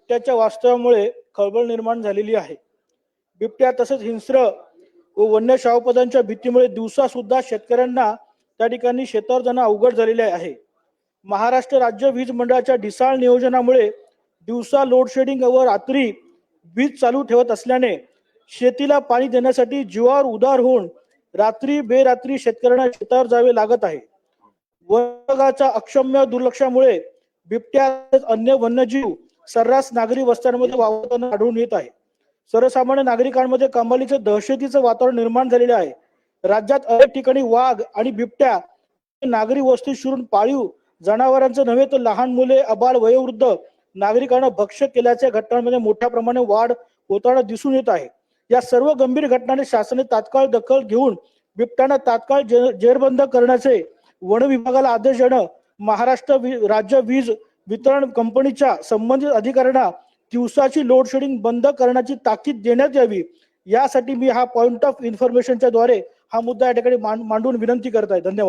बिबट्याच्या वास्तव्यामुळे खळबळ निर्माण झालेली आहे। बिबट्या तसेच हिंस्र व वन्य शावपदांच्या भीतीमुळे दिवसा सुद्धा शेतकऱ्यांना त्या ठिकाणी शेतावर जाणं अवघड झालेले आहे। महाराष्ट्र राज्य वीज मंडळाच्या ढिसाळ नियोजनामुळे दिवसा लोडशेडिंग व रात्री वीज चालू ठेवत असल्याने शेतीला पाणी देण्यासाठी जीवावर उदार होऊन रात्री बेरात्री शेतकऱ्यांना शेतावर जावे लागत आहे। वन विभागाच्या अक्षम्य दुर्लक्षामुळे बिबट्या अन्य वन्यजीव सर्रास नागरी वस्त्यांमध्ये वावरताना आढळून येत आहे। सर्वसामान्य नागरिकांमध्ये कमालीचे दहशतीचे वातावरण निर्माण झालेले आहे। राज्यात अनेक ठिकाणी वाघ आणि बिबट्या नागरी वस्ती शिरून पाळीव जनावरांचं नव्हे तर लहान मुले अबाल वयोवृद्ध नागरिकांना भक्ष्य केल्याच्या घटनांमध्ये मोठ्या प्रमाणात वाढ होताना दिसून येत आहे। या सर्व गंभीर घटनांनी शासनाने तात्काळ दखल घेऊन बिबट्यांना तात्काळ जेरबंद करण्याचे वन विभागाला आदेश देणं, महाराष्ट्र राज्य वीज वितरण कंपनीच्या संबंधित अधिकाऱ्यांना दिवसाची लोडशेडिंग बंद करण्याची ताकीद देण्यात यावी, यासाठी मी हा पॉइंट ऑफ इन्फॉर्मेशनच्या द्वारे हा मुद्दा या ठिकाणी मांडून विनंती करत आहे। धन्यवाद।